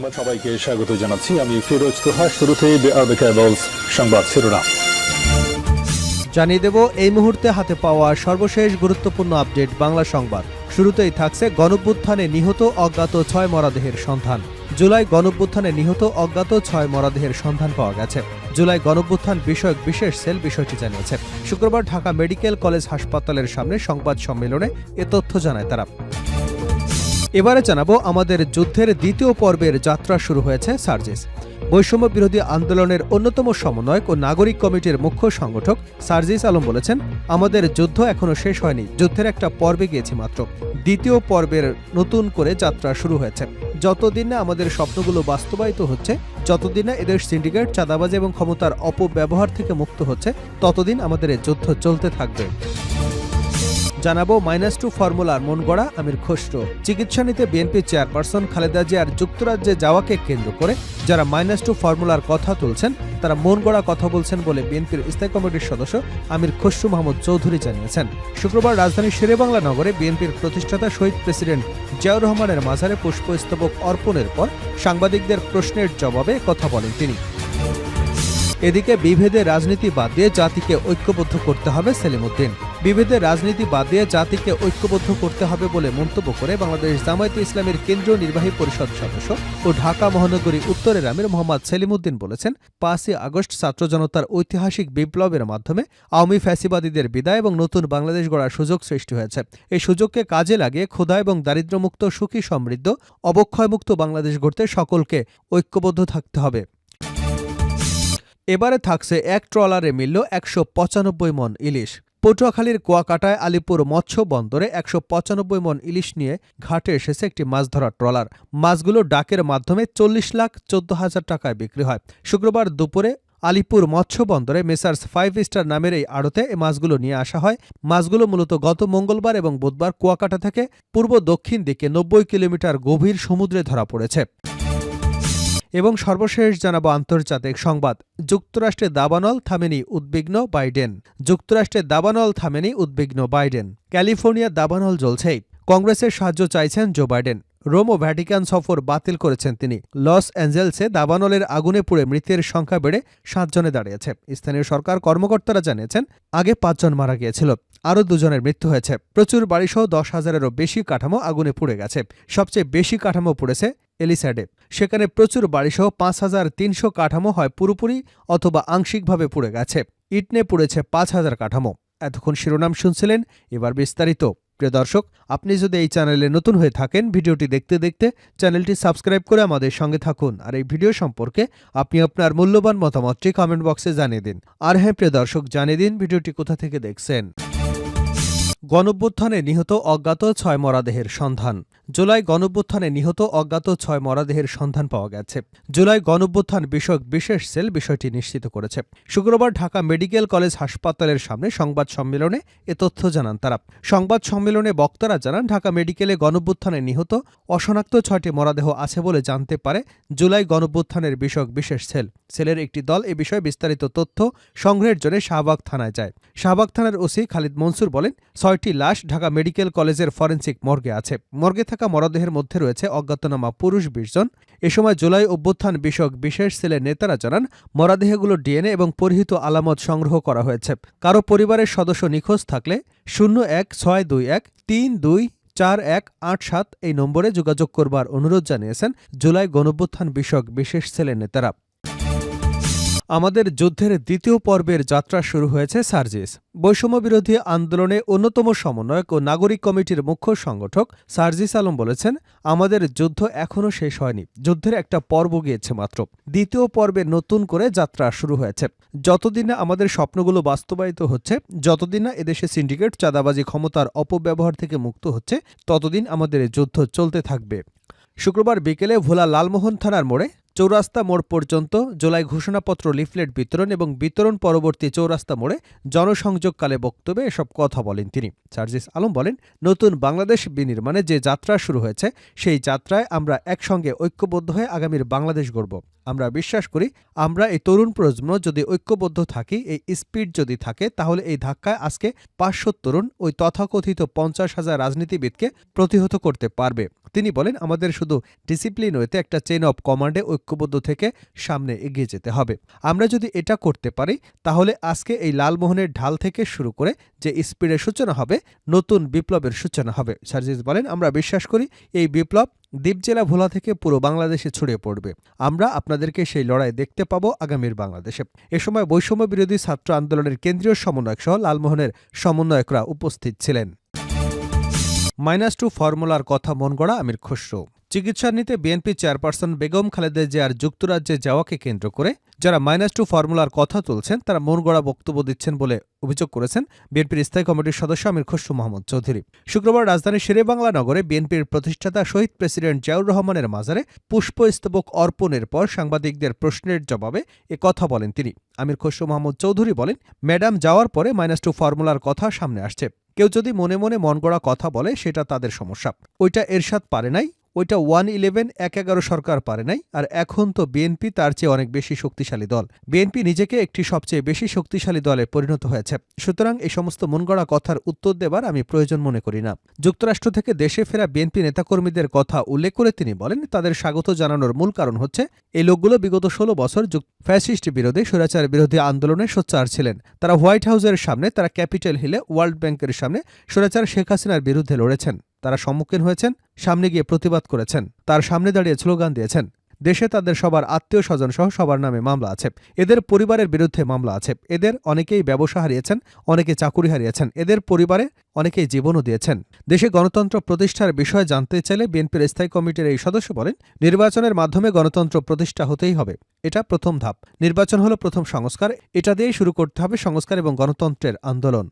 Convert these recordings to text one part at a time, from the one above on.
সংবাদ সবাইকে স্বাগত জানাচ্ছি। আমি ফিরোজ তোহা। শুরুতেই সংবাদ শিরোনাম জানিয়ে দেব এই মুহূর্তে হাতে পাওয়া সর্বশেষ গুরুত্বপূর্ণ আপডেট বাংলা সংবাদ। শুরুতেই থাকছে গণঅভ্যুত্থানে নিহত অজ্ঞাত ৬ মরদেহের সন্ধান। জুলাই গণঅভ্যুত্থানে নিহত অজ্ঞাত ৬ মরদেহের সন্ধান পাওয়া গেছে। জুলাই গণঅভ্যুত্থান বিষয়ক বিশেষ সেল বিষয়টি জানিয়েছে। শুক্রবার ঢাকা মেডিকেল কলেজ হাসপাতালের সামনে সংবাদ সম্মেলনে এ তথ্য জানায় তারা। এবারে জানাবো আমাদের যুদ্ধের দ্বিতীয় পর্বের যাত্রা শুরু হয়েছে সার্জিস। বৈষম্য বিরোধী আন্দোলনের অন্যতম সমন্বয়ক ও নাগরিক কমিটির মুখ্য সংগঠক সার্জিস আলম বলেছেন, আমাদের যুদ্ধ এখনো শেষ হয়নি, যুদ্ধের একটা পর্বে গিয়েছি মাত্র। দ্বিতীয় পর্বের নতুন করে যাত্রা শুরু হয়েছে। যতদিন না আমাদের স্বপ্নগুলো বাস্তবায়িত হচ্ছে, যতদিন না এদের সিন্ডিকেট, চাঁদাবাজি এবং ক্ষমতার অপব্যবহার থেকে মুক্ত হচ্ছে, ততদিন আমাদের যুদ্ধ চলতে থাকবে। জানাবো -2 ফর্মুলার মন গড়া আমির খসরু। চিকিৎসা নিতে বিএনপি চেয়ারপারসন খালেদা জিয়ার যুক্তরাজ্যে যাওয়াকে কেন্দ্র করে যারা -2 ফর্মুলার কথা তুলছেন তারা মন গড়া কথা বলছেন বলে বিএনপির স্থায়ী কমিটির সদস্য আমির খসরু মাহমুদ চৌধুরী জানিয়েছেন। শুক্রবার রাজধানীর শেরেবাংলা নগরে বিএনপির প্রতিষ্ঠাতা শহীদ প্রেসিডেন্ট জিয়াউর রহমানের মাজারে পুষ্পস্তবক অর্পণের পর সাংবাদিকদের প্রশ্নের জবাবে কথা বলেন তিনি। এদিকে বিভেদের রাজনীতি বাদ দিয়ে জাতিকে ঐক্যবদ্ধ করতে হবে সেলিম উদ্দিন। বিভেদের রাজনীতি বাদ দিয়ে জাতিকে ঐক্যবদ্ধ করতে হবে বলে মন্তব্য করে বাংলাদেশ জামায়াতে ইসলামীর কেন্দ্রীয় নির্বাহী পরিষদ সদস্য ও ঢাকা মহানগরী উত্তরের আমির মোহাম্মদ সেলিম উদ্দিন বলেছেন, 5ই আগস্ট ছাত্র জনতার ঐতিহাসিক বিপ্লবের মাধ্যমে আওয়ামী ফ্যাসিবাদীদের বিদায় এবং নতুন বাংলাদেশ গড়ার সুযোগ সৃষ্টি হয়েছে। এই সুযোগকে কাজে লাগিয়ে ক্ষুধা এবং দারিদ্র্যমুক্ত, সুখী, সমৃদ্ধ, অবক্ষয়মুক্ত বাংলাদেশ গড়তে সকলকে ঐক্যবদ্ধ থাকতে হবে। এবারে থাকছে এক ট্রলারে মিলল 195 মন ইলিশ। পটুয়াখালীর কুয়াকাটায় আলিপুর মৎস্য বন্দরে 195 মন ইলিশ নিয়ে ঘাটে এসেছে একটি মাছ ধরার ট্রলার। মাছগুলো ডাকের মাধ্যমে 40,14,000 টাকায় বিক্রি হয়। শুক্রবার দুপুরে আলিপুর মৎস্য বন্দরে মেসার্স 5 স্টার নামের এই আড়তে এই মাছগুলো নিয়ে আসা হয়। মাছগুলো মূলত গত মঙ্গলবার এবং বুধবার কুয়াকাটা থেকে পূর্ব দক্ষিণ দিকে 90 কিলোমিটার গভীর সমুদ্রে ধরা পড়েছে। এবং সর্বশেষ জানাবো আন্তর্জাতিক সংবাদ। যুক্তরাষ্ট্রে দাবানল থামেনি উদ্বিগ্ন বাইডেন। যুক্তরাষ্ট্রে দাবানল থামেনি উদ্বিগ্ন বাইডেন। ক্যালিফোর্নিয়ার দাবানল জ্বলছেই। কংগ্রেসের সাহায্য চাইছেন জো বাইডেন। রোম ও ভ্যাটিকান সফর বাতিল করেছেন তিনি। লস অ্যাঞ্জেলসে দাবানলের আগুনে পুড়ে মৃতের সংখ্যা বেড়ে 7 জনে দাঁড়িয়েছে। স্থানীয় সরকার কর্মকর্তারা জানিয়েছেন, আগে 5 জন মারা গিয়েছিল, আরও 2 জনের মৃত্যু হয়েছে। প্রচুর বাড়িসহ 10,000-এরও বেশি কাঠামো আগুনে পুড়ে গেছে। সবচেয়ে বেশি কাঠামো পুড়েছে এলিস্যাডে। সেখানে প্রচুর বাড়িসহ 5,300 কাঠামো হয় পুরোপুরি অথবা আংশিকভাবে পুড়ে গেছে। ইটনে পুড়েছে 5,000 কাঠামো। এতক্ষণ শিরোনাম শুনছিলেন, এবার বিস্তারিত। প্রিয় দর্শক, আপনি যদি এই চ্যানেলে নতুন হয়ে থাকেন, ভিডিওটি দেখতে দেখতে চ্যানেলটি সাবস্ক্রাইব করে আমাদের সঙ্গে থাকুন। আর এই ভিডিও সম্পর্কে আপনি আপনার মূল্যবান মতামতটি কমেন্ট বক্সে জানিয়ে দিন। আর হ্যাঁ প্রিয় দর্শক, জানিয়ে দিন ভিডিওটি কোথা থেকে দেখছেন। গণঅভ্যুত্থানে নিহত অজ্ঞাত 6 মরদেহের সন্ধান। জুলাই গণঅভ্যুত্থানে নিহত অজ্ঞাত 6 মরদেহের সন্ধান পাওয়া গেছে। জুলাই গণঅভ্যুত্থান বিষয়ক বিশেষ সেল বিষয়টি নিশ্চিত করেছে। শুক্রবার ঢাকা মেডিকেল কলেজ হাসপাতালের সামনে সংবাদ সম্মেলনে এ তথ্য জানান তারা। সংবাদ সম্মেলনে বক্তারা জানান, ঢাকা মেডিকেলে গণঅভ্যুত্থানে নিহত অশনাক্ত 6টি মরদেহ আছে বলে জানতে পারে জুলাই গণঅভ্যুত্থানের বিষয়ক বিশেষ সেল। সেলের একটি দল এ বিষয়ে বিস্তারিত তথ্য সংগ্রহের জন্য শাহবাগ থানায় যায়। শাহবাগ থানার ওসি খালিদ মনসুর বলেন, 6টি লাশ ঢাকা মেডিকেল কলেজের ফরেনসিক মর্গে আছে। মর্গে থাকা মরদেহের মধ্যে রয়েছে অজ্ঞাতনামা পুরুষ 20 জন। এ সময় জুলাই অভ্যুত্থান বিষয়ক বিশেষ সেলের নেতারা জানান, মরদেহগুলো ডিএনএ এবং পরিহিত আলামত সংগ্রহ করা হয়েছে। কারো পরিবারের সদস্য নিখোঁজ থাকলে 01-621-324187 এই নম্বরে যোগাযোগ করবার অনুরোধ জানিয়েছেন জুলাই গণঅভ্যুত্থান বিষয়ক বিশেষ সেলের নেতারা। আমাদের যুদ্ধের দ্বিতীয় পর্বের যাত্রা শুরু হয়েছে সার্জিস। বৈষম্য বিরোধী আন্দোলনে অন্যতম সমন্বয়ক ও নাগরিক কমিটির মুখ্য সংগঠক সার্জিস আলম বলেছেন, আমাদের যুদ্ধ এখনও শেষ হয়নি, যুদ্ধের একটা পর্ব গিয়েছে মাত্র। দ্বিতীয় পর্বে নতুন করে যাত্রা শুরু হয়েছে। যতদিন না আমাদের স্বপ্নগুলো বাস্তবায়িত হচ্ছে, যতদিন না এদেশে সিন্ডিকেট, চাঁদাবাজি, ক্ষমতার অপব্যবহার থেকে মুক্ত হচ্ছে, ততদিন আমাদের যুদ্ধ চলতে থাকবে। শুক্রবার বিকেলে ভোলা লালমোহন থানার মোড়ে চৌরাস্তা মোড় পর্যন্ত জুলাই ঘোষণাপত্র, লিফলেট বিতরণ এবং বিতরণ পরবর্তী চৌরাস্তা মোড়ে জনসংযোগকালে বক্তব্যে এসব কথা বলেন তিনি। সার্জিস আলম বলেন, নতুন বাংলাদেশ বিনির্মাণে যে যাত্রা শুরু হয়েছে, সেই যাত্রায় আমরা একসঙ্গে ঐক্যবদ্ধ হয়ে আগামীর বাংলাদেশ গড়ব। আমরা বিশ্বাস করি, আমরা এই তরুণ প্রজন্ম যদি ঐক্যবদ্ধ থাকি, এই স্পিড যদি থাকে, তাহলে এই ধাক্কায় আজকে 500 তরুণ ওই তথাকথিত 50,000 রাজনীতিবিদকে প্রতিহত করতে পারবে। তিনি বলেন, আমাদের শুধু ডিসিপ্লিন ওয়েতে একটা চেইন অব কমান্ডে ঐক্যবদ্ধ থেকে সামনে এগিয়ে যেতে হবে। আমরা যদি এটা করতে পারি তাহলে আজকে এই লালমোহনের ঢাল থেকে শুরু করে যে স্পিডের সূচনা হবে, নতুন বিপ্লবের সূচনা হবে। সার্জিস বলেন, আমরা বিশ্বাস করি এই বিপ্লব দ্বীপ জেলা ভোলা থেকে পুরো বাংলাদেশে ছড়িয়ে পড়বে। আমরা আপনাদেরকে সেই লড়াই দেখতে পাবো আগামীর বাংলাদেশে। এ সময় বৈষম্য বিরোধী ছাত্র আন্দোলনের কেন্দ্রীয় সমন্বয়ক সহ লালমোহনের সমন্বয়করা উপস্থিত ছিলেন। -2 ফর্মুলার কথা মন গড়া আমির খসরু। চিকিৎসার নিতে বিএনপি চেয়ারপারসন বেগম খালেদা জিয়ার যুক্তরাজ্যে যাওয়াকে কেন্দ্র করে যারা -2 ফর্মুলার কথা তুলছেন তারা মন গড়া বক্তব্য দিচ্ছেন বলে অভিযোগ করেছেন বিএনপির স্থায়ী কমিটির সদস্য আমির খসরু মাহমুদ চৌধুরী। শুক্রবার রাজধানীর শেরেবাংলা নগরে বিএনপির প্রতিষ্ঠাতা শহীদ প্রেসিডেন্ট জিয়াউর রহমানের মাজারে পুষ্পস্তবক অর্পণের পর সাংবাদিকদের প্রশ্নের জবাবে এ কথা বলেন তিনি। আমির খসরু মাহমুদ চৌধুরী বলেন, ম্যাডাম যাওয়ার পরে -2 ফর্মুলার কথা সামনে আসছে। কেউ যদি মনে মনে মন গড়া কথা বলে সেটা তাদের সমস্যা। ওইটা এরশাদ পারে নাই, ওইটা 1-11 সরকার পারে নাই, আর এখন তো বিএনপি তার চেয়ে অনেক বেশি শক্তিশালী দল। বিএনপি নিজেকে একটি সবচেয়ে বেশি শক্তিশালী দলে পরিণত হয়েছে। সুতরাং এই সমস্ত মনগড়া কথার উত্তর দেবার আমি প্রয়োজন মনে করি না। যুক্তরাষ্ট্র থেকে দেশে ফেরা বিএনপি নেতাকর্মীদের কথা উল্লেখ করে তিনি বলেন, তাদের স্বাগত জানানোর মূল কারণ হচ্ছে এই লোকগুলো বিগত 16 বছর ফ্যাসিস্ট বিরোধী, স্বৈরাচার বিরোধী আন্দোলনে সোচ্চার ছিলেন। তারা হোয়াইট হাউসের সামনে, তারা ক্যাপিটাল হিলে, ওয়ার্ল্ড ব্যাংকের সামনে স্বৈরাচার শেখ হাসিনার বিরুদ্ধে লড়েছেন। তারা সম্মুখীন হয়েছেন, সামনে গিয়ে প্রতিবাদ করেছেন, তার সামনে দাঁড়িয়ে স্লোগান দিয়েছেন। দেশে তাদের সবার আত্মীয় স্বজন সহ সবার নামে মামলা আছে। এদের পরিবারের বিরুদ্ধে মামলা আছে। এদের অনেকেই ব্যবসা হারিয়েছেন, অনেকে চাকুরি হারিয়েছেন। এদের পরিবারে অনেকেই জীবনও দিয়েছেন। দেশে গণতন্ত্র প্রতিষ্ঠার বিষয়ে জানতে চাইলে বিএনপির স্থায়ী কমিটির এই সদস্য বলেন, নির্বাচনের মাধ্যমে গণতন্ত্র প্রতিষ্ঠা হতেই হবে। এটা প্রথম ধাপ। নির্বাচন হলো প্রথম সংস্কার। এটা দিয়েই শুরু করতে হবে সংস্কার এবং গণতন্ত্রের আন্দোলন।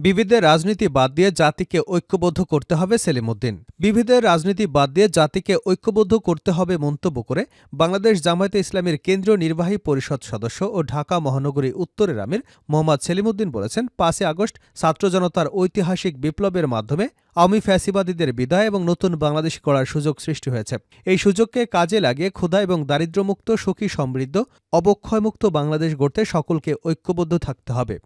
বিবিধের রাজনীতি বাদ দিয়ে জাতিকে ঐক্যবদ্ধ করতে হবে সেলিম উদ্দিন। বিবিধের রাজনীতি বাদ দিয়ে জাতিকে ঐক্যবদ্ধ করতে হবে মন্তব্য করে বাংলাদেশ জামায়াতে ইসলামীর কেন্দ্রীয় নির্বাহী পরিষদ সদস্য ও ঢাকা মহানগরী উত্তরের আমির মোহাম্মদ সেলিম উদ্দিন বলেছেন, ৫ই আগস্ট ছাত্র জনতার ঐতিহাসিক বিপ্লবের মাধ্যমে আওয়ামী ফ্যাসিবাদীদের বিদায় এবং নতুন বাংলাদেশ গড়ার সুযোগ সৃষ্টি হয়েছে। এই সুযোগকে কাজে লাগিয়ে ক্ষুধা এবং দারিদ্র্যমুক্ত, সুখী, সমৃদ্ধ, অবক্ষয়মুক্ত বাংলাদেশ গড়তে সকলকে ঐক্যবদ্ধ থাকতে হবে।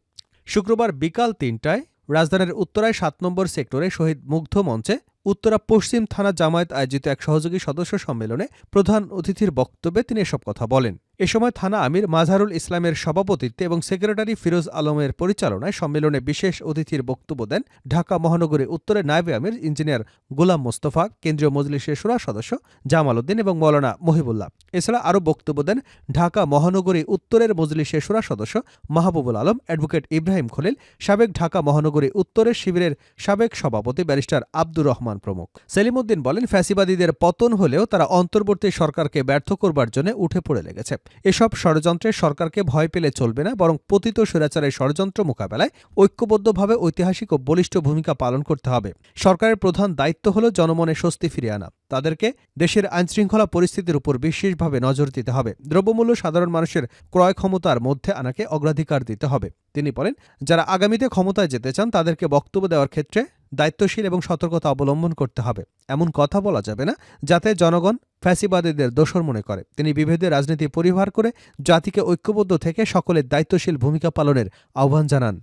শুক্রবার বিকাল ৩টায় রাজধানীর উত্তরায় ৭ নম্বর সেক্টরে শহীদ মুগ্ধ মঞ্চে উত্তরা পশ্চিম থানা জামায়াত আয়োজিত এক সহযোগী সদস্য সম্মেলনে প্রধান অতিথির বক্তব্যে তিনি এসব কথা বলেন। এ সময় থানা আমির মাজহারুল ইসলামের সভাপতিত্বে এবং সেক্রেটারি ফিরোজ আলমের পরিচালনায় সম্মেলনে বিশেষ অতিথির বক্তব্য দেন ঢাকা মহানগরী উত্তরের নায়েবে আমির ইঞ্জিনিয়ার গোলাম মোস্তফা, কেন্দ্রীয় মজলিসের শুরা সদস্য জামাল উদ্দিন এবং মৌলানা মহিবুল্লাহ। এছাড়া আরও বক্তব্য দেন ঢাকা মহানগরী উত্তরের মজলিসের শুরা সদস্য মাহবুবুল আলম, অ্যাডভোকেট ইব্রাহিম খলিল, সাবেক ঢাকা মহানগরী উত্তরের শিবিরের সাবেক সভাপতি ব্যারিস্টার আব্দুর রহমান প্রমুখ। সেলিম উদ্দিন বলেন, ফ্যাসিবাদীদের পতন হলেও তারা অন্তর্বর্তী সরকারকে ব্যর্থ করবার জন্য উঠে পড়ে লেগেছে। এসব ষড়যন্ত্রে সরকারকে ভয় পেলে চলবে না, বরং পতিত স্বৈরাচারের ষড়যন্ত্র মোকাবেলায় ঐক্যবদ্ধভাবে ঐতিহাসিক ও বলিষ্ঠ ভূমিকা পালন করতে হবে। সরকারের প্রধান দায়িত্ব হল জনমনে স্বস্তি ফিরিয়ে আনা। তাদেরকে দেশের আইনশৃঙ্খলা পরিস্থিতির উপর বিশেষভাবে নজর দিতে হবে। দ্রব্যমূল্য সাধারণ মানুষের ক্রয় ক্ষমতার মধ্যে আনাকে অগ্রাধিকার দিতে হবে। তিনি বলেন, যারা আগামীতে ক্ষমতায় যেতে চান তাদেরকে বক্তব্য দেওয়ার ক্ষেত্রে দায়িত্বশীল এবং সতর্কতা অবলম্বন করতে হবে। এমন কথা বলা যাবে না যাতে জনগণ ফ্যাসিবাদীদের দোসর মনে করে। তিনি বিভেদের রাজনীতি পরিহার করে জাতিকে ঐক্যবদ্ধ থেকে সকলের দায়িত্বশীল ভূমিকা পালনের আহ্বান জানান।